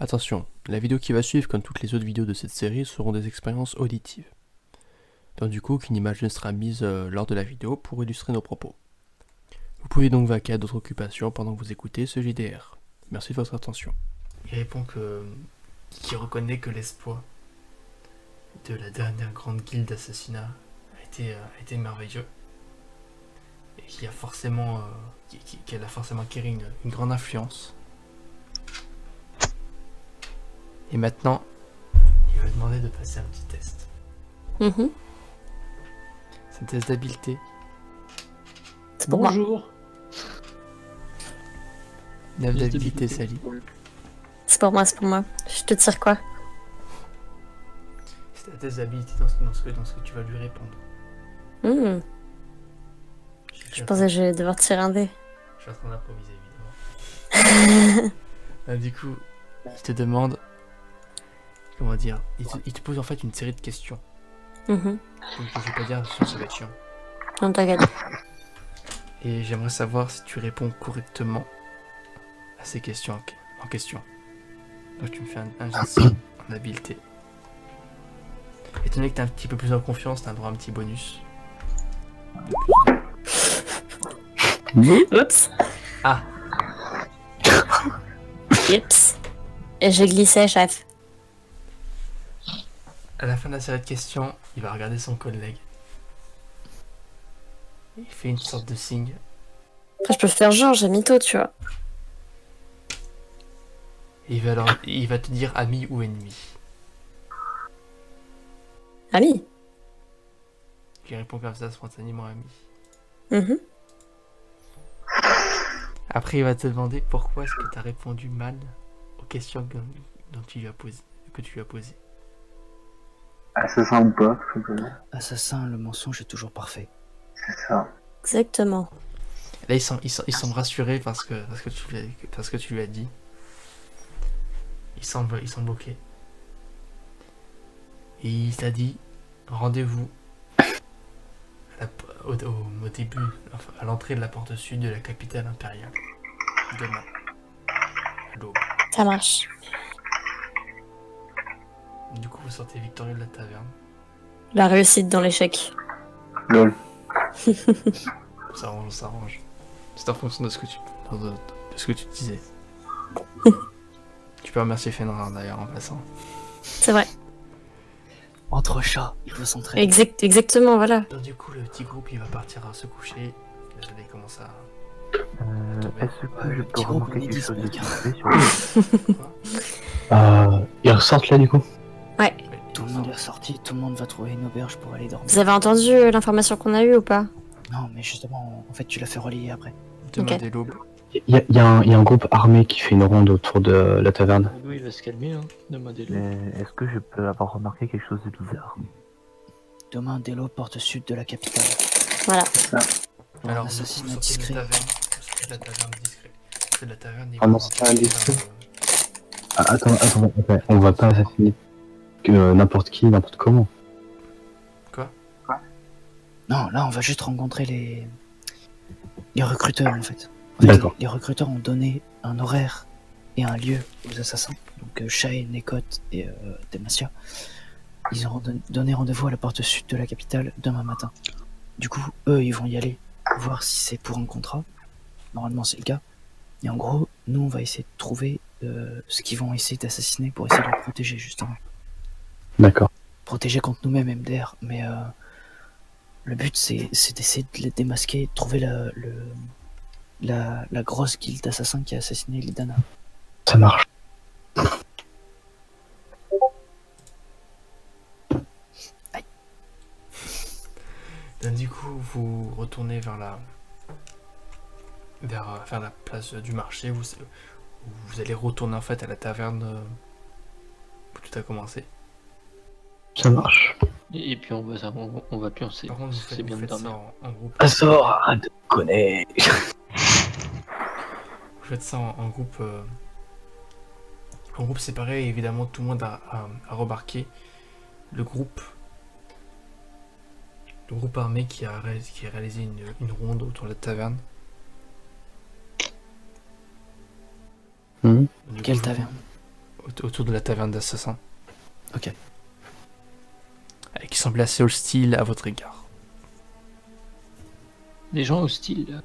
Attention, la vidéo qui va suivre, comme toutes les autres vidéos de cette série, seront des expériences auditives. Donc du coup, qu'une image ne sera mise lors de la vidéo pour illustrer nos propos. Vous pouvez donc vaquer à d'autres occupations pendant que vous écoutez ce JDR. Merci de votre attention. Il répond qu'il reconnaît que l'exploit de la dernière grande guilde d'assassinat a été merveilleux. Et qu'elle a forcément acquis une grande influence. Et maintenant, il va demander de passer un petit test. C'est un test d'habileté. C'est pour moi. Bonjour. 9 Test d'habilité, d'habileté. Sally. C'est pour moi, c'est pour moi. Je te tire quoi? C'est un test d'habilité dans ce que tu vas lui répondre. Je pensais que j'allais devoir tirer un dé. Je suis en train d'improviser, évidemment. Du coup, il te demande... Comment dire, il te pose en fait une série de questions. Donc je vais pas dire ça va être chiant. Non, t'inquiète. Et j'aimerais savoir si tu réponds correctement à ces questions en question. Donc tu me fais un jet en habileté. Étant donné que t'es un petit peu plus en confiance, t'as le droit à un petit bonus. Oups. Ah, Oups. Et j'ai glissé, chef. à la fin de la série de questions, il va regarder son collègue. Il fait une sorte de signe. Après, je peux faire genre, j'ai mytho, tu vois. Et il va te dire ami ou ennemi. Ami. Il répond comme ça spontanément ami. Mhm. Après, il va te demander pourquoi est-ce que tu as répondu mal aux questions que tu lui as posées. Assassin ou pas, tout simplement. Assassin, le mensonge est toujours parfait. C'est ça. Exactement. Là, il semble rassuré parce que tu lui as dit. Il semble ok. Et il t'a dit rendez-vous au début, enfin, à l'entrée de la porte sud de la capitale impériale. Demain. À l'aube. Ça marche. Du coup, vous sortez victorieux de la taverne. La réussite dans l'échec. Lol. Ça arrange. C'est en fonction de ce que tu disais. Tu peux remercier Fenrir d'ailleurs en passant. C'est vrai. Entre chats, il faut s'entraider. Exactement, voilà. Donc, du coup, le petit groupe il va partir à se coucher. Vous allez commencer à. Est-ce que je le peux petit groupe, remarquer on est quelque chose de 10 discret sur Quoi Ils ressortent là du coup. Ouais. Tout le monde est ressorti, tout le monde va trouver une auberge pour aller dormir. Vous avez entendu l'information qu'on a eue ou pas? Non, mais justement, en fait, tu l'as fait relayer après. Demain Ok. dès l'aube. Il y a un groupe armé qui fait une ronde autour de la taverne. Nous, il va se calmer, hein, de modèle. Mais est-ce que je peux avoir remarqué quelque chose de bizarre? Demain, Delo, porte sud de la capitale. Voilà. Pour un Alors, assassinat vous sortez de discret. la taverne. Vous sortez de la taverne discret. Vous sortez de la taverne et Ah non, vous c'est pas rentrez indiscret. dans Attends, on va pas assassiner que n'importe qui, n'importe comment. Quoi? Non, là, on va juste rencontrer les recruteurs, en fait. En fait, D'accord. les recruteurs ont donné un horaire et un lieu aux assassins. Donc, Shae, Nekot et Demacia. Ils ont donné rendez-vous à la porte sud de la capitale demain matin. Du coup, eux, ils vont y aller, voir si c'est pour un contrat. Normalement, c'est le cas. Et en gros, nous, on va essayer de trouver ce qu'ils vont essayer d'assassiner pour essayer de les protéger, justement. D'accord. Protéger contre nous-mêmes, MDR. Mais le but, c'est d'essayer de les démasquer, de trouver la grosse guilde d'assassins qui a assassiné Lidana. Ça marche. Donc, du coup, vous retournez vers la place du marché. Vous allez retourner en fait à la taverne où tout a commencé. Ça marche. Et puis on va pioncer. Par contre, C'est bien de vous faites ça dormir. en groupe. Assort, arrête de connaître. Vous faites ça en groupe séparé. Et évidemment, tout le monde a remarqué le groupe armé qui a réalisé une ronde autour de la taverne. Mhm. Du Quelle coup, taverne? autour de la taverne d'assassins. Ok. Et qui semblait assez hostile à votre égard. Des gens hostiles.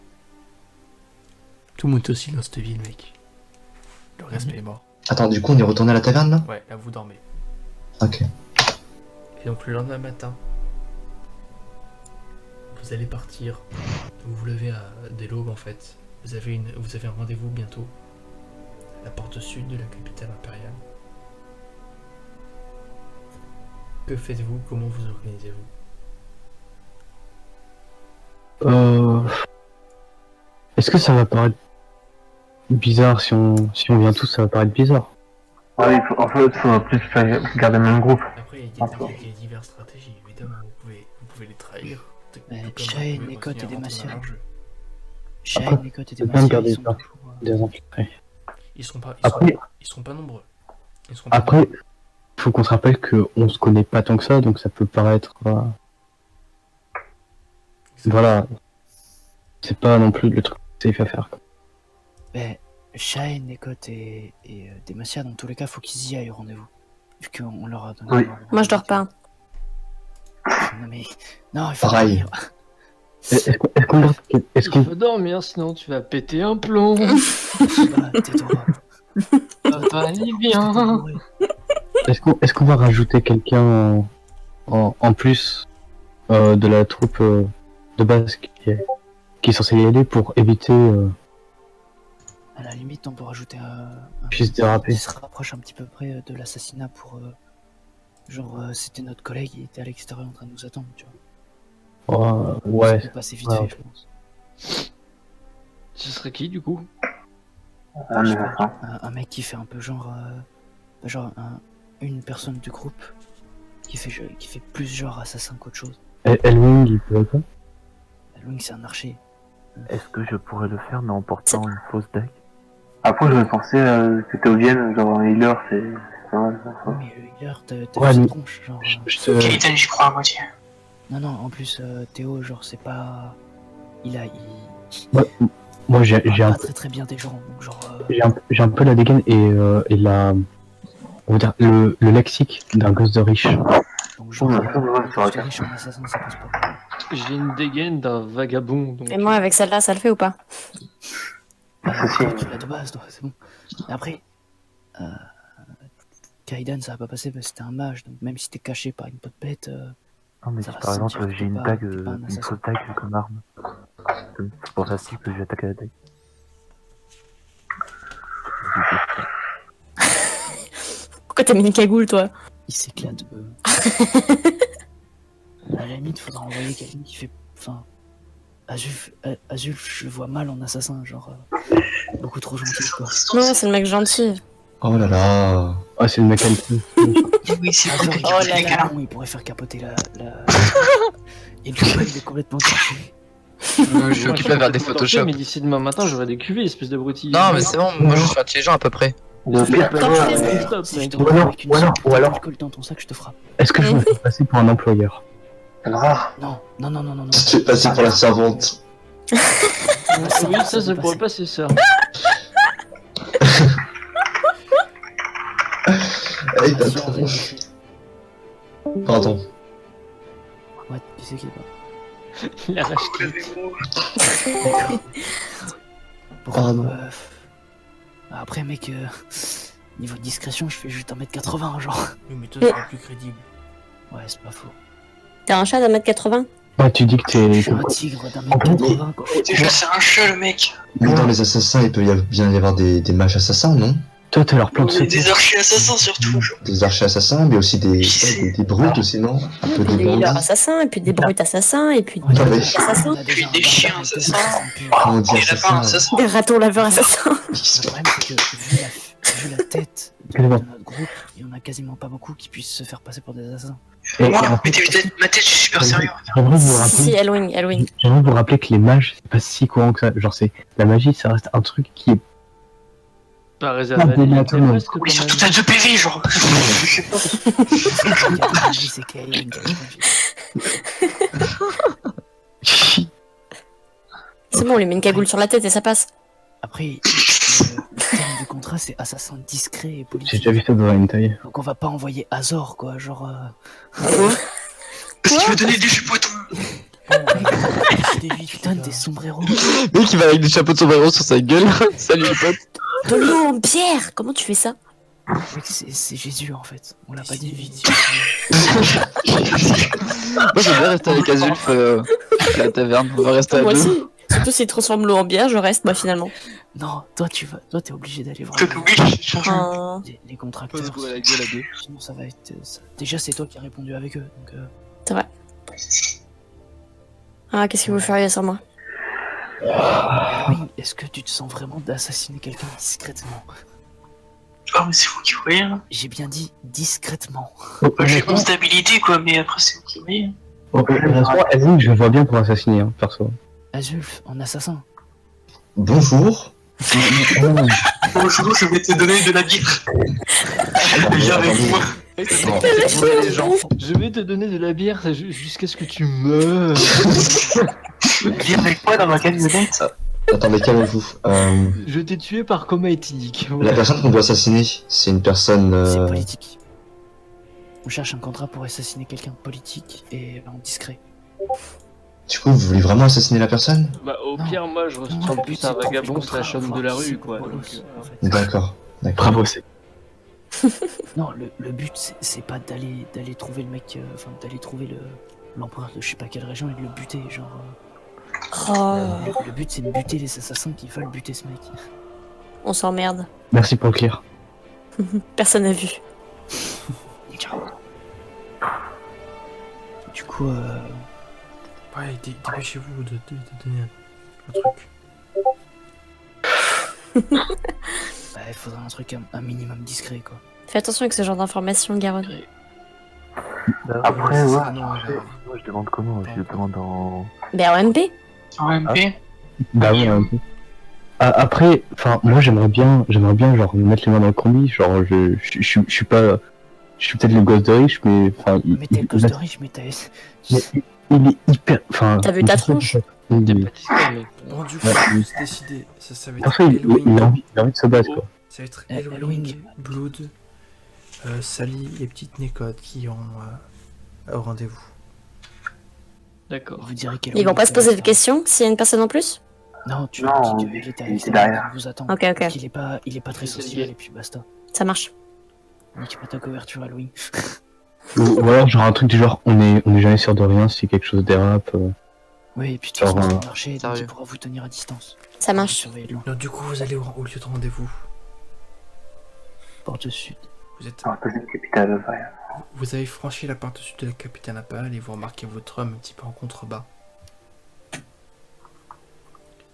Tout le monde est hostile dans cette ville, mec. Le respect est mort. Attends, du coup, on est retourné à la taverne là? Ouais, là vous dormez. Ok. Et donc le lendemain matin, vous allez partir. Vous vous levez dès l'aube en fait. Vous avez un rendez-vous bientôt. À la porte sud de la capitale impériale. Que faites-vous? Comment vous organisez-vous? Est-ce que ça va paraître bizarre si on vient tous, ça va paraître bizarre. Ouais, en fait, il faut plus garder le même groupe. Après, il y a diverses stratégies, évidemment. Vous pouvez les trahir. Mais Tout comme Shane, vous pouvez Nekot et continuer à rentrer Demacia. dans leur jeu. Shane, Nekot et c'est bien de Demacia, garder ils sont ça. toujours... Des infiltrés. Ils seront pas nombreux. Après, faut qu'on se rappelle qu'on se connaît pas tant que ça, donc ça peut paraître... Voilà. C'est pas non plus le truc safe à faire. Quoi. Mais Shane, Nekot et Demacia, dans tous les cas, faut qu'ils y aillent au rendez-vous. Vu qu'on leur a donné... Oui. Moi, je dors pas. Non mais... Non, il faut Pareil. dormir. Est-ce Il qu'on faut dormir, sinon tu vas péter un plomb. Bah, tais-toi. Ça va aller bien. est-ce qu'on va rajouter quelqu'un en plus de la troupe de base qui est censé y aller pour éviter À la limite, on peut rajouter un puisse déraper. qui se rapproche un petit peu près de l'assassinat pour... c'était notre collègue, il était à l'extérieur en train de nous attendre, tu vois. Ouais. Ça peut passer vite Ouais. fait, je pense. Ce serait qui du coup? Ah, Je mais sais pas, attends. un mec qui fait un peu une personne du groupe qui fait plus genre assassin qu'autre chose. Elwing, il peut pas. Lui, c'est un archer. Est-ce que je pourrais le faire mais en portant une fausse dague? Après, je me pensais que Théovienne, genre un healer, c'est pas mal. Oui, mais le healer, t'as Ouais, vu mais- cette tronche, genre... Je te... Kaiten, j'y crois à moitié. Non, non, en plus, Théo, genre, c'est pas... Il Moi, j'ai parle un pas très très bien des gens, donc genre... j'ai un peu la dégaine et la... On va dire le lexique d'un gosse de riche. Donc genre, Ouais, ça aurait été. riche en assassin, ça passe pas. J'ai une dégaine d'un vagabond. Donc... Et moi, avec celle-là, ça le fait ou pas? Toi, tu l'as de base, toi, c'est bon. Et après, Kaiden, ça va pas passer parce que c'était un mage, donc même si t'es caché par une peau de bête, Non, mais Ça si va par se exemple sentir que j'ai t'es une pas- dague, t'es pas un une assassin. fausse dague comme arme, c'est pas facile que j'attaque à la dague. Pourquoi t'as mis une cagoule, toi? il s'éclate. À la limite, faudra envoyer quelqu'un qui fait... Enfin... Azulf, je le vois mal en assassin, genre... beaucoup trop gentil, quoi. Non, c'est le mec gentil. Oh là là. Ah, c'est le mec alpin. Oui, c'est Azul, vrai. il Oh est là là. bon, il pourrait faire capoter la... Et du coup, il est complètement touché. Je suis occupé à faire des Photoshop. Mais d'ici demain matin, j'aurai des cuvées, espèce d'abruti. Non, mais c'est bon, moi je suis intelligent à peu près. Le pire, Pas Tant grave, pis, mais stop, Si je mec. te Ou vois alors- avec une ou alors- sorte ou alors- d'alcool dans ton sac, je te frappe. Est-ce que je me fais passer pour un employeur? rare. Non, non, non, non, non, non. Tu te fais passer pour la servante. Oui, ça pourrait passer, ça. Hey, t'as Vas-y, trop- arrête d'écrire. Pardon. Ouais, tu sais qu'il est pas. Il arrache tout. Pourquoi Pardon. Après, mec, niveau discrétion, je fais juste 1m80, genre. Oui, mais toi, c'est plus crédible. Ouais, c'est pas faux. T'as un chat d'un mètre 80? Ouais, tu dis que Je t'es... suis un tigre d'1m80, quoi. Déjà, c'est un chat, le mec. Mais dans les assassins, il peut bien y avoir des mages assassins, non? Toi, t'as leur plan de Et des secours. archers assassins, surtout. Des archers assassins, mais aussi des brutes aussi, non? Un peu des Des healers bandits. assassins, et puis des brutes assassins, et puis Ouais, des mais- brutes assassins, on a déjà Puis un des barbare chiens avec assassins. des corrompus. Comment on dit Et lapins assassin? assassins. des ratons laveurs assassins. Le problème, c'est que vu la tête de Excusez-moi. notre groupe, il y en a quasiment pas beaucoup qui puissent se faire passer pour des assassins. Et Moi, en mais fait, ma tête, je suis super sérieux. j'aimerais vous Si, rappeler... Elwing. J'aimerais vous rappeler que les mages, c'est pas si courant que ça. Genre, c'est la magie, ça reste un truc qui est Pas réservé Ah, à l'élite, mais mais presque Oui, quand surtout même. t'as 2 PV, genre. Je sais pas. C'est Kaelin qui a C'est bon, on lui met une cagoule sur la tête et ça passe. Après, le terme du contrat contrat, c'est assassin discret et J'ai politique. déjà vu ça dans un hentai. Donc on va pas envoyer Azor, quoi, genre... Est-ce que tu veux donner des chupotons? Putain, des sombreros. Mec, il va avec des chapeaux de sombrero sur sa gueule. Salut les potes. De l'eau en bière. Comment tu fais ça? Mec, c'est Jésus, en fait. On l'a pas dit. Moi, j'aime bien rester avec Azulf à la taverne. On va rester à Moi deux. aussi. Surtout s'il transforme l'eau en bière, je reste moi finalement. Non, toi, t'es obligé d'aller voir Toi, oui, Ah. les On contracteurs. se bourre la gueule à deux. Sinon, ça va être... Déjà, c'est toi qui as répondu avec eux, donc... C'est vrai. Ah, qu'est-ce que vous feriez sans moi? Oui, est-ce que tu te sens vraiment d'assassiner quelqu'un discrètement? Oh, mais c'est vous qui voyez, hein. J'ai bien dit discrètement. J'ai 11 d'habilité, quoi, mais après, c'est vous qui voyez. Honnêtement, Azul, je le vois bien pour assassiner, hein, perso. Azulf, en assassin. Bonjour. Bonjour, je vais te donner de la bière. Viens avec moi. Je vais te donner de la bière jusqu'à ce que tu meurs. Viens avec moi dans ma camionnette. Attendez, calmez-vous. Je t'ai tué par coma éthylique. La personne qu'on doit assassiner, c'est une personne... C'est politique. On cherche un contrat pour assassiner quelqu'un de politique et en discret. Du coup, vous voulez vraiment assassiner la personne? Bah, au Non. pire, moi, je Non, ressemble le plus but, à un c'est de trouver vagabond le slash contrat, homme de la enfin, rue, c'est quoi. bolos, Donc, en fait. D'accord. D'accord. Bravo, c'est. Non, le but, c'est pas d'aller trouver le mec... Enfin, d'aller trouver l'empereur de je sais pas quelle région et de le buter, genre... Oh, Le but, c'est de buter les assassins qui veulent buter ce mec. on s'emmerde. Merci pour le clear. Personne n'a vu. Ciao. Du coup, Ouais, dépêchez-vous de donner un truc. bah, il faudrait un truc un minimum discret, quoi. Fais attention avec ce genre d'informations, Garonne. Après, ouais, Ah, non, après, moi je demande comment? Je demande en... Ben en MP. En MP. Bah oui, un peu. Après, enfin, moi j'aimerais bien, genre, me mettre les mains dans le combi, genre, je suis pas, je suis peut-être le gosse de riche, mais, enfin, Mais t'es le gosse de riche, mais t'as... il est hyper, enfin... T'as vu ta tronche? T'es pas discret, mec. Bon, du coup, Ouais. je suis décidé. Ça va être Parfois, il a envie de se battre, quoi. Ça va être Hellwing. Hellwing, Blood, Sally et Petite Nécode qui ont au rendez-vous. D'accord. Vous direz quel Ils vont pas se poser de questions s'il y a une personne en plus? Non, tu Non, dis qu'il est il est derrière. vous attend. Ok, ok. Il est pas très C'est social lié. et puis basta. Ça marche. Nique pas ta couverture Halloween. Ou alors, genre, un truc du genre, on est jamais sûr de rien si quelque chose dérape. Oui, et puis tu Genre, vas marcher, donc sérieux. il pourra vous tenir à distance. Ça marche. Surveiller de loin. Donc, du coup, vous allez au lieu de rendez-vous. Porte sud. Vous êtes, En deuxième capitale, ouais. vous avez franchi la porte sud de la capitale Napal et vous remarquez votre homme un petit peu en contrebas.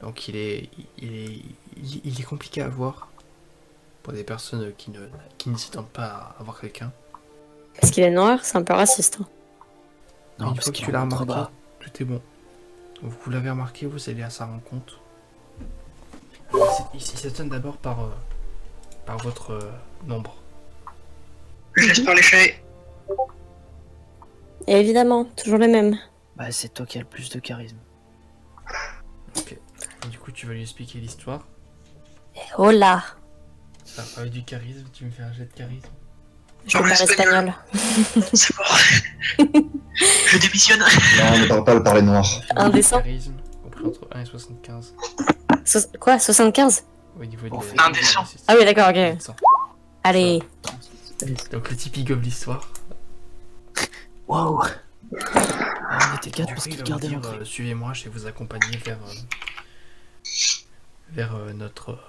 Donc il est compliqué à voir pour des personnes qui ne s'attendent pas à voir quelqu'un. Parce qu'il est noir, c'est un peu raciste. hein. Non, Une parce fois que qu'il tu l'as rentre remarqué, bas. tout est bon. Donc, vous l'avez remarqué, vous allez à sa rencontre. Il s'étonne d'abord par votre nombre. Je laisse parler Shay. Et évidemment, toujours les mêmes. Bah, c'est toi qui as le plus de charisme. Ok. Et du coup, tu vas lui expliquer l'histoire. Oh là. Avec du charisme, tu me fais un jet de charisme. Je vais faire espagnol. C'est mort. Je démissionne. Non, ne parle pas le parler noir. Un dessin. Charisme, compris entre 1 et 75. Quoi, 75? Au niveau On de fait un dessin. Ah oui, d'accord, ok. Allez. Donc le type il gobe l'histoire. Waouh. Ah, on était quatre Du parce coup, il qu'il va vous gardait dire, l'entrée. suivez-moi, je vais vous accompagner vers notre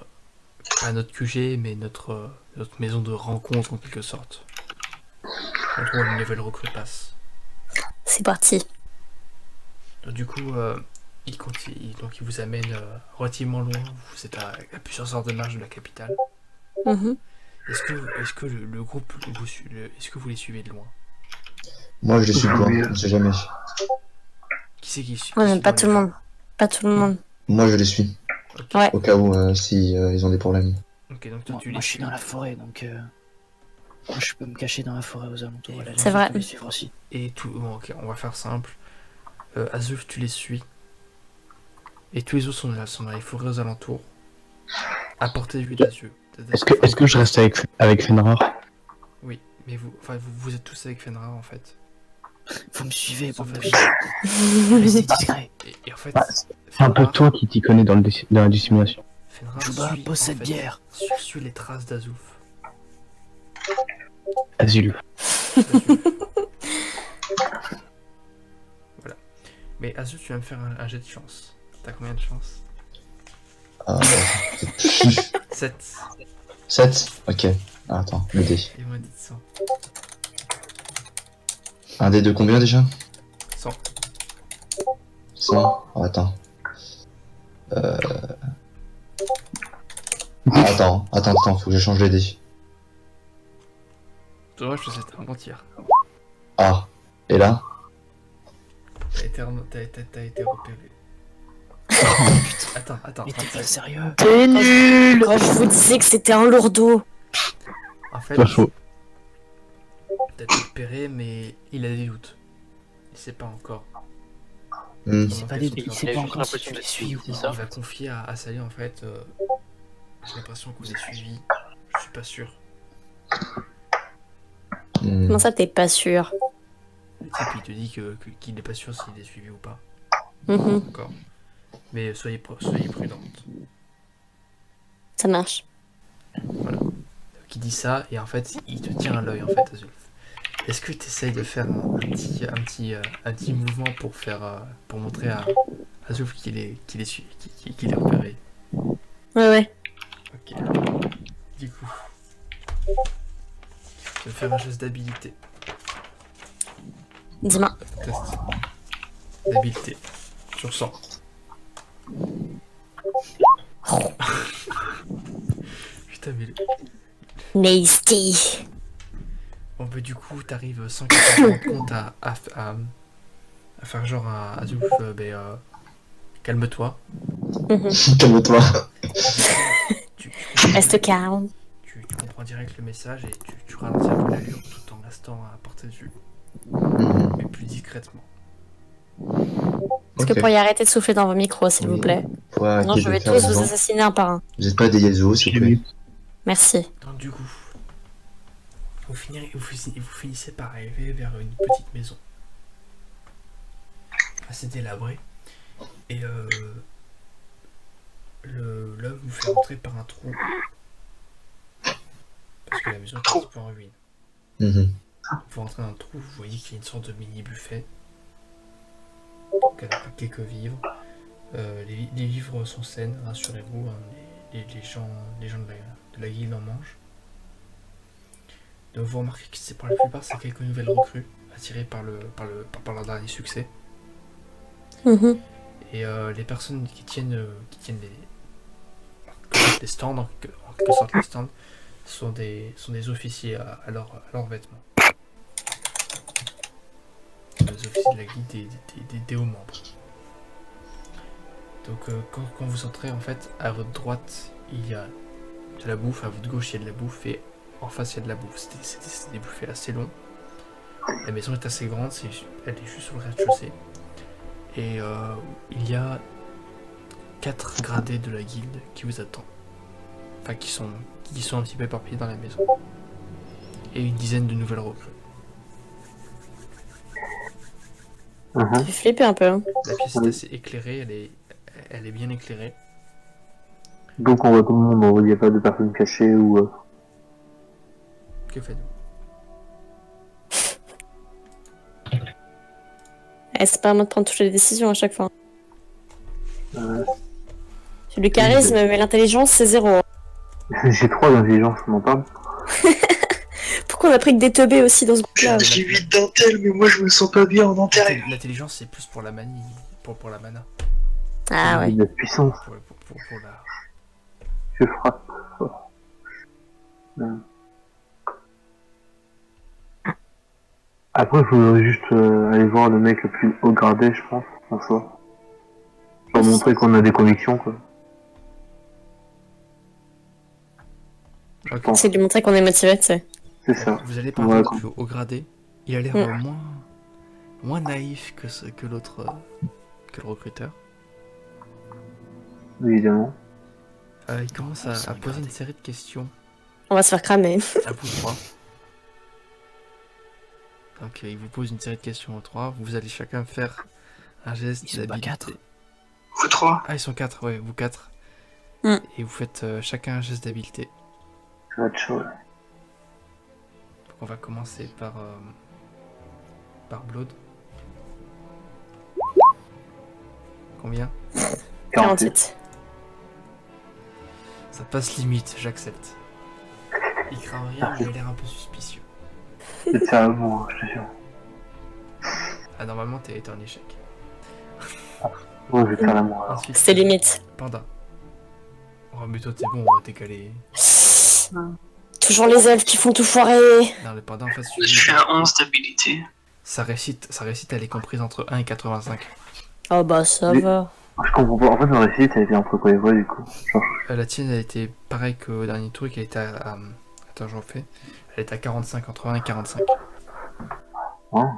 pas notre QG, mais notre maison de rencontre en quelque sorte. Entre où une nouvelle recrue passe. C'est parti. Donc, du coup, donc il vous amène relativement loin. Vous êtes à plusieurs heures de marche de la capitale. Mhm. Est-ce que le groupe est-ce que vous les suivez de loin? Moi, je les suis pas, on sait jamais. Qui c'est qui suit? Ouais, mais pas tout le monde. Pas tout le monde. Moi, je les suis, Ok. Ouais. au cas où, si ils ont des problèmes. Ok, donc toi Moi, tu les moi, je suis suis. dans la forêt, donc... Moi, je peux me cacher dans la forêt aux alentours. À la C'est limite, vrai. je peux les suivre aussi. Et tout. Bon, ok, on va faire simple. Azulf, tu les suis. Et tous les autres sont dans les forêts aux alentours. À portée de vue des yeux. Est-ce que je reste avec Fenrir? Oui, mais vous êtes tous avec Fenrir en fait. Vous me suivez, Sauf bande de Azul. chiens. Restez discret. Et en fait, Bah, c'est un peu toi qui t'y connais dans la dissimulation. Fenrir Jouba, suit, pose en cette fait, bière. suit les traces d'Azouf. Azul. Voilà. Mais Azul, tu vas me faire un jet de chance. T'as combien de chance? Ah, 7. 7. Ok. Ah, attends, le dé. Et moins 10 100. Un dé de combien déjà? 100. 100. Oh, attends. Ah, attends, faut que j'échange les dés. Dommage que c'était un mentir. Ah, et là? T'as été repéré. Attends. Mais t'es pas sérieux? T'es nul. Quand je vous disais que c'était un lourdeau. En fait, Pas faux. t'as été repéré, mais il a des doutes. Il sait pas encore. Hmm. Il sait pas, il sait pas encore si l'impression tu les d'être suis ou suivi, pas. c'est ça Il va confier à Sally en fait. J'ai l'impression que vous êtes suivi. Je suis pas sûr. Hmm. Comment ça, t'es pas sûr? Et puis il te dit qu'il n'est pas sûr s'il est suivi ou pas. Mhm. D'accord. Mais soyez prudente. Ça marche. Qui dit ça et en fait il te tient à l'œil en fait Azul. Est-ce que tu essayes de faire un petit mouvement pour pour montrer à Azul qu'il est repéré? Ouais. Ok. Du coup, je vais faire un geste d'habilité. Dis-moi. Test d'habilité sur 100. Putain mais Nasty. bon bah du coup t'arrives sans que tu te rendes compte à faire genre à Azul calme-toi. Calme-toi. Tu Reste calme. comprends direct le message et tu ralentis un peu l'allure tout en restant à portée de vue. Hmm. Mais plus discrètement. Est-ce que vous pourriez arrêter de souffler dans vos micros, s'il vous plaît? Faut arrêter Non, je de vais faire tous les vous gens. assassiner un par un. Vous êtes pas des Yasuo, s'il vous plaît. Merci. Donc du coup, vous finissez par arriver vers une petite maison assez délabrée et l'homme vous fait rentrer par un trou parce que la maison est un petit peu en ruine. Mhm. Vous rentrez dans le trou, vous voyez qu'il y a une sorte de mini buffet. Donc elle a quelques vivres. Les vivres sont saines, rassurez-vous, hein, les gens de la guilde en mangent. Donc vous remarquez que pour la plupart c'est quelques nouvelles recrues attirées par leur dernier succès. Mhm. Et les personnes qui tiennent les stands, en quelque sorte les stands, sont des officiers à leurs vêtements. Les officiers de la guilde des hauts membres. Donc quand vous entrez en fait, à votre droite il y a de la bouffe, à votre gauche il y a de la bouffe et en face il y a de la bouffe. C'est des buffets assez longs. La maison est assez grande, elle est juste sur le rez-de-chaussée. Et il y a 4 gradés de la guilde qui vous attendent. Enfin qui sont un petit peu éparpillés dans la maison. Et une dizaine de nouvelles recrues. J'ai flippé un peu. Hein. La pièce est assez éclairée, elle est bien éclairée. Donc on voit tout le monde, il n'y a pas de personnes cachées ou... Que faites-vous? C'est pas à moi de prendre toutes les décisions à chaque fois. Euh, J'ai le charisme, mais l'intelligence, c'est 0. J'ai 3 d'intelligence, on en parle. Pourquoi on a pris que des teubés aussi dans ce groupe-là? J'ai 8 dentelles, mais moi je me sens pas bien en dentelle. L'intelligence c'est plus pour la manie, pour la mana. Ah ouais. De la puissance, Pour la... je frappe. Après, il faudrait juste aller voir le mec le plus haut gradé, je pense, en soi. Pour montrer qu'on a des convictions, quoi. Je pense, C'est de lui montrer qu'on est motivé, tu sais. c'est ça. Vous allez parler Ouais, du plus haut gradé. Il a l'air moins naïf que l'autre, que le recruteur. Évidemment. Il commence à poser une série de questions On va se faire cramer. à vous trois. Donc il vous pose une série de questions aux trois. Vous allez chacun faire un geste Ils sont pas d'habilité. 4. Vous 3. Ah, ils sont 4, ouais, vous 4. Hmm. Et vous faites chacun un geste d'habileté. Ça va être chaud. Là. Donc on va commencer par Blood. Combien? 48. Ça passe limite, j'accepte. Il crame rien, il a l'air un peu suspicieux. C'est ça, bon, je te jure. Ah, normalement, t'es en échec. Ouais, je vais te faire l'amour alors. Ensuite, C'était limite. Panda. Oh, mais toi, t'es bon, t'es calé. Toujours les elfes qui font tout foirer. Non, le panda en face, Je fais un 11 d'habilité. sa réussite, elle est comprise entre 1 et 85. Oh bah ça Mais- va. Je comprends pas. En fait, ma réussite, elle était entre quoi et quoi, du coup. Genre, La tienne, elle était pareil qu'au dernier tour, elle était à. Attends, j'en fais. Elle était à 45, entre 1 et 45. hein. Donc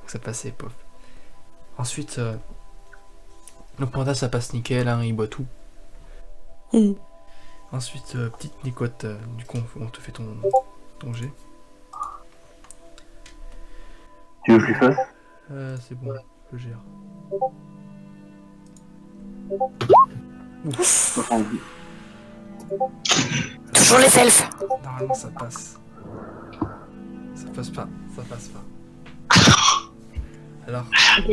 ça passait, pauvre. Ensuite, le panda, ça passe nickel, hein, il boit tout. Hmm. Ensuite, petite Nicotte, du coup, on te fait ton jet. Tu veux que je lui fasse? C'est bon, je gère. 70. Toujours les elfes. Normalement, ça passe. Ça passe pas. Alors, Ok.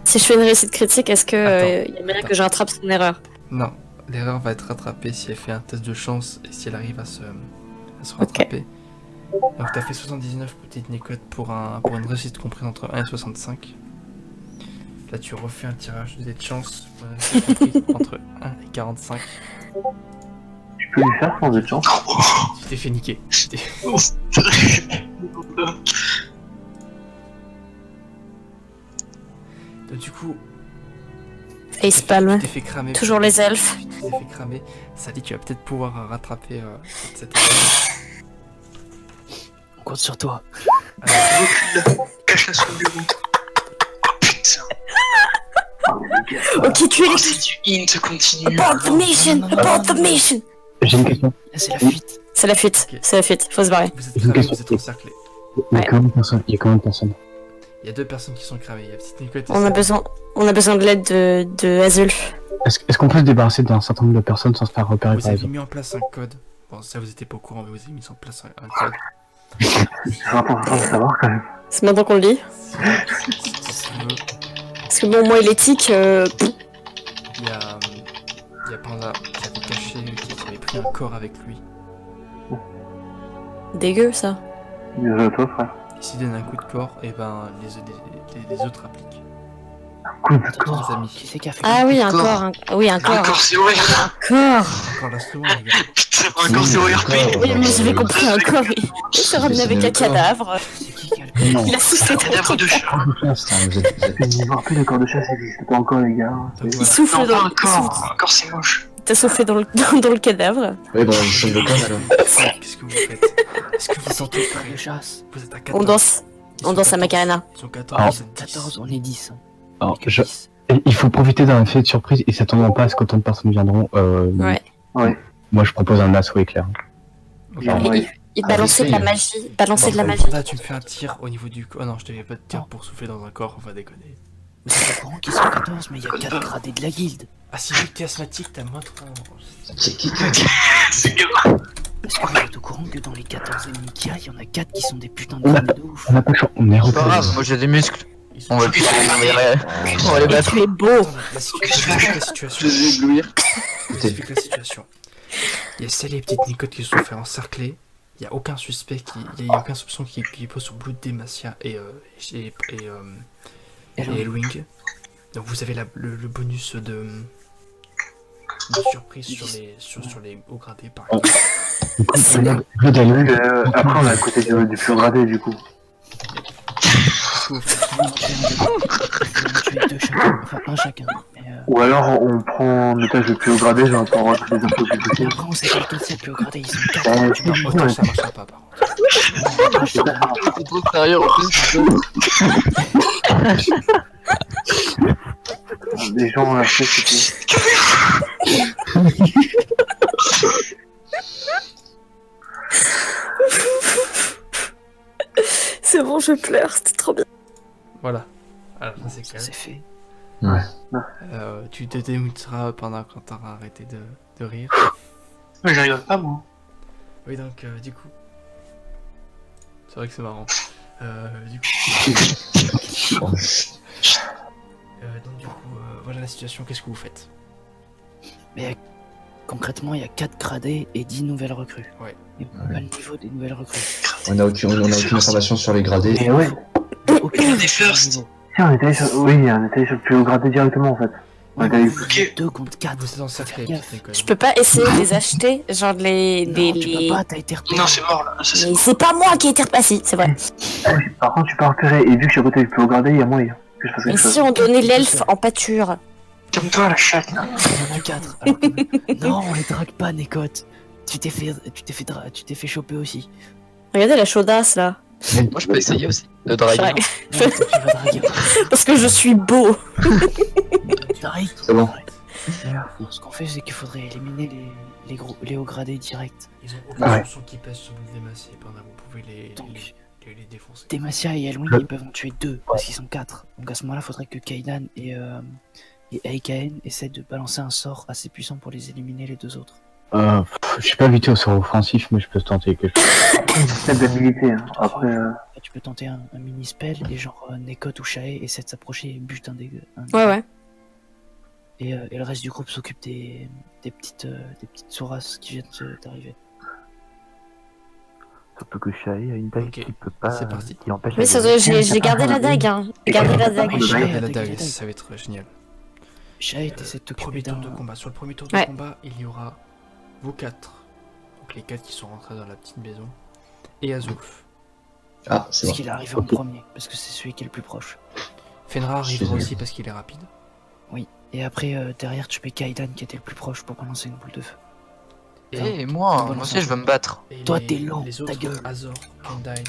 Si je fais une réussite critique, est-ce que Attends, y a moyen attends. que je rattrape son erreur? non. L'erreur va être rattrapée si elle fait un test de chance et si elle arrive à se rattraper. Donc t'as fait 79 petites Nicotte pour une réussite comprise entre 1 et 65. Là tu refais un tirage de dés de chance pour une réussite comprise entre 1 et 45. Tu peux lui faire sans de chance? Tu t'es fait niquer. Donc du coup, Facepalm. tu t'es fait cramer. Toujours les elfes. Tu t'es fait cramer. Ça dit tu vas peut-être pouvoir rattraper cette erreur. On compte sur toi. Alors, Cache-la sur le bureau. Putain. Ok, tu es Oh, les... c'est du int continu. Abort the mission! Non, non, non, Abort non, the non. mission! J'ai une question. Là, c'est la fuite. C'est la fuite. Ok. C'est la fuite. Faut se barrer. vous êtes J'ai une cramé, question. vous êtes encerclés. Il y a Ouais. combien de personnes? Il y a 2 personnes qui sont cramées. Il y a petite Nicotte et On a besoin de l'aide de Azulf. Est-ce qu'on peut se débarrasser d'un certain nombre de personnes sans se faire repérer Vous par avez exemple? mis en place un code. Bon, ça vous étiez pas au courant, mais vous avez mis en place un code. C'est important de savoir quand même. C'est maintenant qu'on le dit. Si tu veux, Parce que bon, moi et l'éthique, il y a Panda qui avait caché, qui avait pris un corps avec lui. dégueu ça. Désolé à toi, frère. Et s'il donne un coup de corps, et ben les autres appliquent. Coup de Attends, corps. Les amis. qui c'est qui a fait Ah oui, un corps. corps. Oui, un corps. Encore c'est OR. Un corps. Encore l'instrument, les gars. Putain, encore c'est ORP. Oui, mais j'avais compris un corps. Il s'est ramené avec un cadavre. C'est qui a le Non. Il a soufflé dans Cadavre de chat. Vous Je me rappelle, le corps de chasse existe pas encore, les gars. Donc Il voilà. souffle Non, dans pas le... encore. Encore c'est moche. T'as soufflé dans le cadavre. Oui, bon, ils sont de corps alors. Qu'est-ce que vous faites? Est-ce que vous sentez corps prêt? de chasse. Vous êtes à 14. On danse. Ils On sont danse à 14. Macarena. Ils sont 14, Alors, vous êtes 10. 14, on est 10. Alors, On est que je- 10. il faut profiter d'un effet de surprise et s'attendant pas à ce qu'autant de personnes viendront. Ouais. Moi, je propose un assaut éclair. Ok. Genre, Et ouais. il balançait de la magie. Balancer de la magie. Panda, tu me fais un tir au niveau du corps. Oh non, je te fais pas de tir pour souffler dans un corps, on va déconner. Vous êtes au courant qu'ils sont 14, mais il y a 4 gradés de la guilde. Ah, si vu que t'es asthmatique, t'as moins 3. C'est qui C'est grave. Est-ce que vous êtes au courant que dans les 14 ennemis qu'il y a, il y en a 4 qui sont des putains de gradés de ouf? On n'a pas le choix, on est C'est pas grave, repéré. moi j'ai des muscles. Ils sont On va Focus sur les on va les Et battre. tu es beau. Attends, la situation, la situation. Je vais éblouir. J'explique la situation. Il y a celles et les petites Nicottes qui se sont fait encercler. Il n'y a aucun suspect, il y a aucun soupçon qui pose sur Blood Demacia et Elwing. Donc vous avez le bonus de surprise sur les hauts gradés par exemple. Du coup, Blood Island, Après, on est à côté du plus gradé, du coup. Qu'est-ce que vous faites? On a tué 2 chacun. Enfin, un chacun. Mais Ou alors, on prend l'étage le plus haut gradé, genre, pour avoir toutes les infos plus et possible. après, on sait lequel c'est le plus gradé. Ils sont 4. Euh, Tu peux Non, autant ça marchera pas par contre. C'est trop sérieux en plus. Les gens, après, c'est C'est bon, je pleure, c'était trop bien. Voilà. Alors ça c'est Ça calme. c'est fait. Tu te démuteras pendant quand t'auras arrêté de rire. Mais je rigole pas, moi. Oui donc du coup. C'est vrai que c'est marrant. Du coup. Donc du coup, voilà la situation, qu'est-ce que vous faites? Mais concrètement, il y a 4 gradés et 10 nouvelles recrues. Ouais. Et on n'a pas le niveau des nouvelles recrues. On n'a aucune information sur les gradés. Mais ouais, Aucun Des first. niveau. si on est allé sur, oui, on est allé sur le plus haut gradé directement en fait. On est allé- Ok. 2 contre 4. Vous êtes en sacré épisode, Je peux pas essayer de les acheter, genre de les... Non, tu peux pas, t'as été repéré. Non, c'est mort là. Ça, c'est Mais c'est pas moi qui ai été repassé, c'est vrai. Ah oui, par contre, tu peux repérer, et vu que je suis à côté du plus haut gradé, il y a moyen que je fasse Et quelque chose. si on donnait l'elfe en pâture? Calme-toi, la chatte. Il y en a 4. Non, on les drague pas, Nécotte. Tu t'es fait choper aussi. Regardez la chaudasse là. Moi, je peux essayer aussi de draguer. Ouais. Non, tu vas draguer. Parce que je suis beau. Drague. C'est bon. Non, ce qu'on fait, c'est qu'il faudrait éliminer les hauts gradés directs. Ils ont Ah ouais. aucune soupçon qui pèse sur le démassé, pendant vous pouvez Donc, les défoncer. Demacia et Elwing, ils peuvent en tuer 2, parce qu'ils sont 4. Donc à ce moment-là, faudrait que Kaidan et Aikaen essaient de balancer un sort assez puissant pour les éliminer, les 2 autres. Je suis pas habitué au sort offensif, mais je peux tenter quelque chose. C'est d'habilité, hein. Après, Et tu peux tenter un mini spell, et genre Nekot ou Shae essaient de s'approcher et butent un des... Ouais, ouais. Et le reste du groupe s'occupe des petites Souras qui viennent d'arriver. surtout que Shai a une dague Ok, qui peut pas, c'est parti. qui empêche. Oui, ça doit... j'ai gardé la dague, hein. J'ai gardé la dague. Ouais, Regardez la attaquez dague, la dague. ça va être génial. Shae, t'essaies de Premier t'occuper tour d'un... de combat. Sur le premier tour de Ouais. combat, il y aura vous 4. Donc les 4 qui sont rentrés dans la petite maison. Et Azulf. Ah, c'est Parce bon. qu'il est arrivé en premier, parce que c'est celui qui est le plus proche. Fenra arrivera Désolé. aussi parce qu'il est rapide. Et après, derrière, tu mets Kaidan qui était le plus proche pour balancer une boule de feu. Et moi aussi, je veux me battre. Et Toi, les- t'es lent, les ta autres, gueule. Azor, Kendai,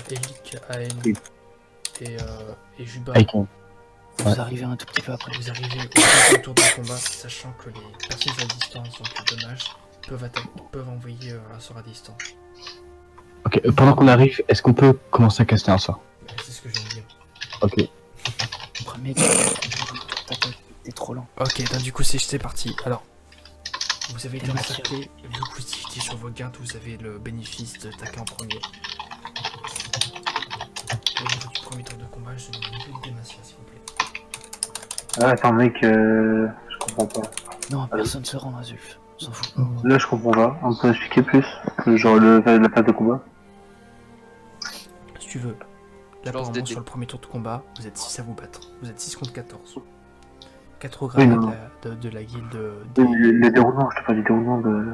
Elik, Aen Oui. et Juba. Icon. Vous Ouais. arrivez un tout petit peu après. Vous arrivez au deuxième tour de combat, sachant que les personnes à distance, donc les dommages, peuvent envoyer un sort à distance. Ok, pendant qu'on arrive, est-ce qu'on peut commencer à caster un sort? C'est ce que je viens de dire. Ok. Premier, t'es trop lent. Ok, donc du coup c'est parti. Alors, vous avez été Demacia. encerclé, vu que vous étiez sur vos gardes, vous avez le bénéfice d'attaquer en premier. Au niveau du premier tour de combat, je demande un peu de Demacia, s'il vous plaît. Ah, attends, mec, je comprends pas. Non, personne se rend, Azulf. On s'en fout. Là, je comprends pas. On peut expliquer plus genre la phase de combat. Si tu veux. Là, Je lance des apparemment, dés. sur le premier tour de combat, vous êtes 6 à vous battre. Vous êtes 6 contre 14. 4 au Oui, grade non. de la guilde. Le déroulement, je te parle du déroulement de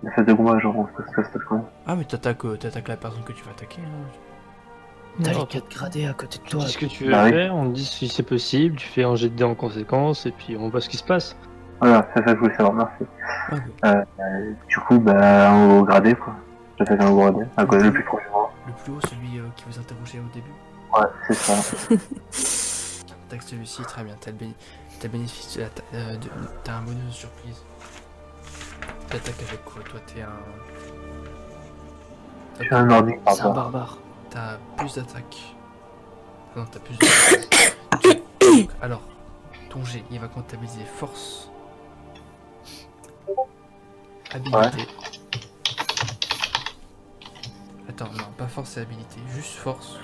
la phase de combat, genre, ça se passe comment? Ah, mais t'attaques la personne que tu vas attaquer. Hein. T'as Non, les 4 gradés à côté de toi. Dis ce que tu veux Bah oui. faire, on te dit si c'est possible, tu fais un jet de dés en conséquence, et puis on voit ce qui se passe. Voilà, c'est ça que je voulais savoir, merci. Ok. Du coup, bah, un haut gradé, quoi. J'attaque un haut gradé, un côté le plus proche de moi. Le plus haut, celui qui vous interrogeait au début. Ouais, c'est ça. Attaque celui-ci, très bien. T'as le bénéfice t'as un bonus de surprise. T'attaques avec quoi? Toi, t'es un. Je suis un nordique, par C'est un rapport. barbare. T'as plus d'attaque. Ah non, t'as plus de. Donc, alors, ton G, il va comptabiliser force. Habilité. Attends, non, pas force et habilité, juste force.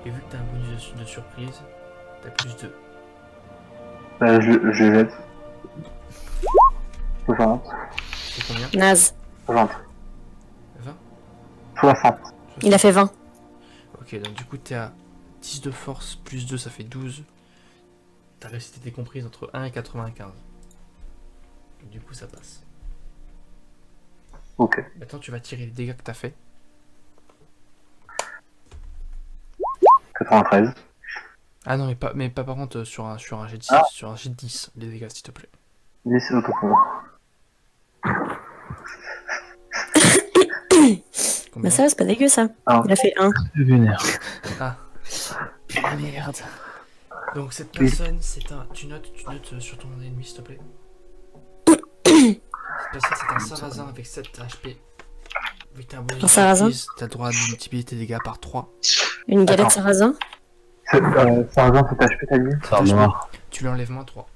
Et vu que t'as un bonus de surprise, t'as plus 2. Bah, je jette. 60. C'est combien? Naze. 60. 20? 60. Il a fait 20. Ok, donc du coup t'es à 10 de force, plus 2 ça fait 12. Ta réussite était comprise entre 1 et 95. Donc, du coup ça passe. Ok. Maintenant tu vas tirer les dégâts que t'as fait. 93. Ah non mais pas par contre sur un jet de 6, Ah. sur un jet de 10, les dégâts s'il te plaît. 10 auto pour moi. Combien? Bah ça, c'est pas dégueu ça. Ah. Il a fait 1. Vénère. Ah, Ah merde. donc cette Oui. personne, c'est un. Tu notes sur ton ennemi s'il te plaît. Cette personne c'est un sarrasin avec 7 HP. Vu que t'as un bonus Un de sarrasin. surprise, t'as le droit de multiplier tes dégâts par 3. Une galette Attends. sarrasin. Sarrasin, c'est HP, t'as dit? C'est un noir. Tu lui enlèves moins 3.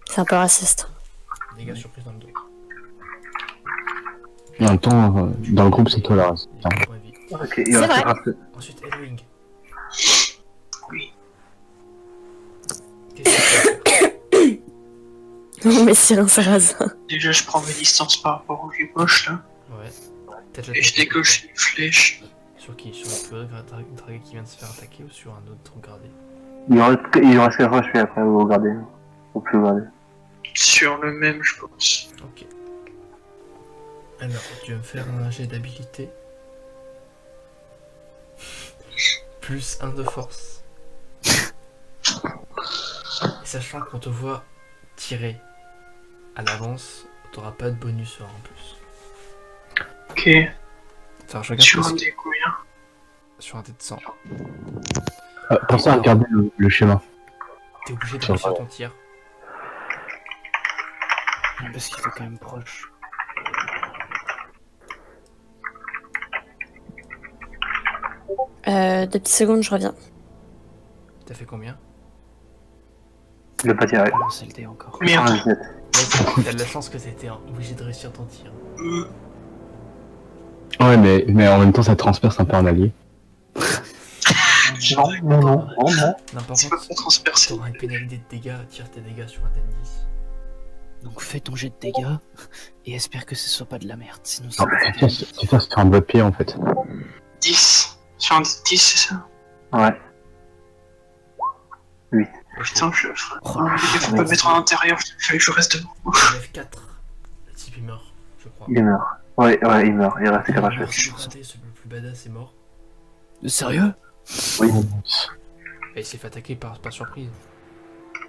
C'est un peu raciste. Dégâts surprise dans le dos. En même temps, dans le groupe, c'est toi la race. Et des points de vie. Ok, il C'est reste vrai. grâce. Ensuite, Edwing. Oui. Qu'est-ce que tu fais? Non, mais c'est un sarrasin. Déjà, je prends mes distances par rapport au vieux moche là. Ouais. Peut-être Et je décoche une flèche. Sur qui? Sur le plus haut dragué qui vient de se faire attaquer ou sur un autre gradé? Il reste 4 HP après au gradé. Au plus gradé. Sur le même, je pense. Ok. Alors, tu vas me faire un jet d'habilité. Plus 1 de force. Et sachant qu'on te voit tirer à l'avance, t'auras pas de bonus en plus. Ok. Alors, je regarde Sur parce un que- des combien? sur un dé de 100. Pensez à regarder le schéma. T'es obligé de Sur réussir le- ton tir. Parce qu'il est quand même proche. Deux petites secondes, je reviens. T'as fait combien? Il a pas tiré. Non, c'est le dé encore. Merde. 17. Ouais, t'as de la chance que t'étais obligé de réussir ton tir. Ouais, mais en même temps, ça transperce un peu un allié. Non, non, non, non, non. Non, par C'est pas contre, pour transpercer. t'auras une pénalité de dégâts, tire tes dégâts sur un D10. Donc fais ton jet de dégâts et espère que ce soit pas de la merde. Sinon, Non, c'est ça, c'est un doigt de pied en fait. 10. Sur un 10, c'est ça? Ouais. Putain, je. Oh, Faut pas me mettre en intérieur, il fallait que je reste devant. Enlève 4. Le type il meurt, je crois. Il meurt. Ouais, il meurt. Il reste 4 HP. Le gradé, celui le plus badass est mort. Sérieux? Oui. Et il s'est fait attaquer par surprise.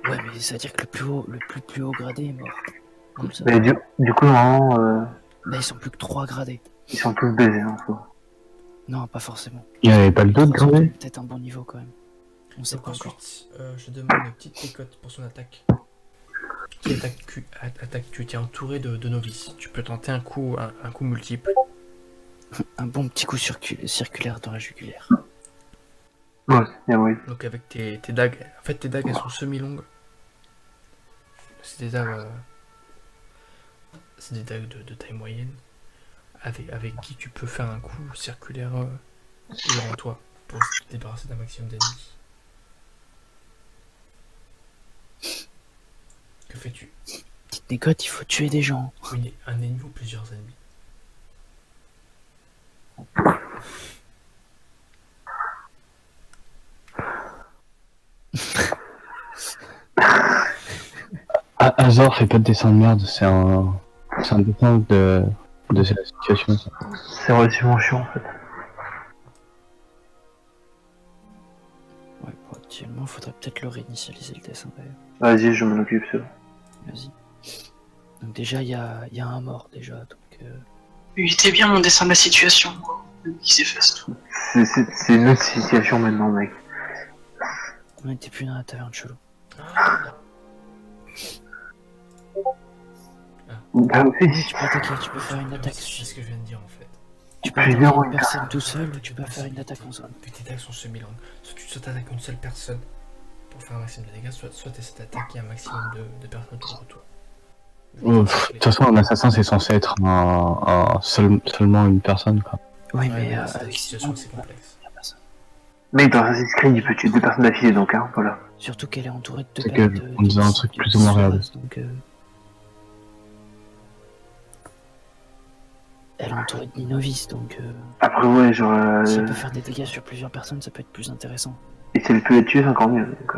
Ouais, mais ça veut dire que le plus haut gradé est mort. Comme ça. Mais du coup, normalement, Là, ils sont plus que 3 gradés. ils sont tous baisés en soi. Non, pas forcément. Il n'y avait pas le dos de gradé? Peut-être un bon niveau quand même. On sait Donc pas encore. ensuite, je demande une petite décote pour son attaque. Qui attaque tu es entouré de novices. Tu peux tenter un coup multiple. Un bon petit coup circulaire dans la jugulaire. Ouais, bien oui. Donc avec tes dagues. En fait tes dagues elles sont semi-longues. C'est des dagues. C'est des dagues de taille moyenne. Avec qui tu peux faire un coup circulaire devant toi. Pour te débarrasser d'un maximum d'ennemis. Que fais-tu? Petite décote, il faut tuer des gens. Un ennemi ou plusieurs ennemis? Azor fait pas de dessin de merde, c'est un dessin de la situation. C'est relativement chiant en fait. Ouais, bon, actuellement, faudrait peut-être le réinitialiser le dessin d'ailleurs. Vas-y, je m'en occupe, c'est bon. Vas-y. Donc déjà, il y a un mort déjà, donc... Il était bien mon dessin de la situation, quoi. Qui s'efface tout. C'est une autre situation maintenant, mec. On était plus dans la taverne chelou. Bah oui. Oui, tu peux attaquer, tu peux faire une attaque. C'est ce que je viens de dire en fait. Tu peux J'ai attaquer zéro une une personne tout seul ou tu peux faire une attaque en zone. Vu que tes dagues sont semi-longues, soit t'attaques une seule personne pour faire un maximum de dégâts, soit t'essaies d'attaquer un maximum de personnes autour de toi. De toute façon, un assassin c'est censé être seulement une personne. Quoi. Oui, Ouais, mais là, c'est des avec situations assez complexes. y a personne. Mec, dans Assassin's Creed, il peut tuer 2 personnes d'affilée donc, hein, voilà. Surtout qu'elle est entourée de deux C'est que on disait un truc plus ou moins réaliste. Donc, elle est entourée de novices, donc Après, ouais, genre. si elle peut faire des dégâts sur plusieurs personnes, ça peut être plus intéressant. Et si elle peut les tuer, c'est encore mieux. Donc,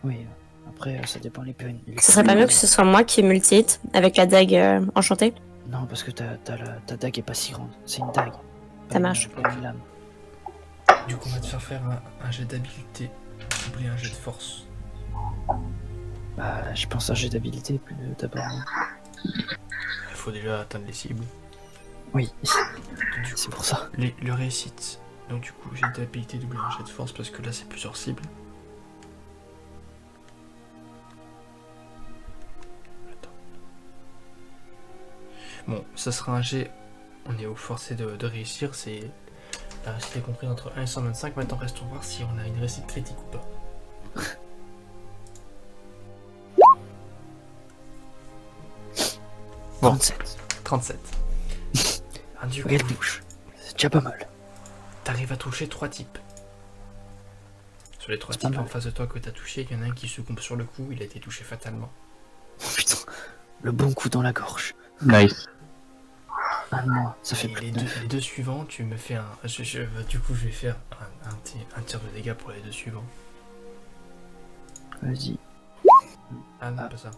Oui, après, ça dépend les PN. Ce serait pas mieux que ce soit moi qui multi-hit avec la dague enchantée? Non, parce que ta dague est pas si grande. C'est une dague. Ça marche. Pas une lame. Du coup, on va te faire un jet d'habilité, oublier un jet de force. Bah, je pense à jet d'habilité plus d'abord. Il faut déjà atteindre les cibles. Oui, Donc, du c'est coup, pour ça. le réussite. Donc du coup, jet d'habilité, doubler un jet de force parce que là, c'est plusieurs cibles. Attends. Bon, ça sera un jet On est forcé de réussir, c'est la réussite est comprise entre 1 et 125. Maintenant, restons voir si on a une réussite critique ou pas. Bon. 37. 37. Ah, du coup, Regarde bouche. C'est déjà pas mal. t'arrives à toucher 3 types. Sur les 3 C'est pas types en mal. face de toi que t'as touché, il y en a un qui succombe sur le coup, il a été touché fatalement. Oh putain. Le bon coup dans la gorge. Nice. Ah non, ça fait Et plus les de deux suivants, tu me fais un... du coup, je vais faire un tir de dégâts pour les deux suivants. Vas-y. Ah non, Ah. pas ça.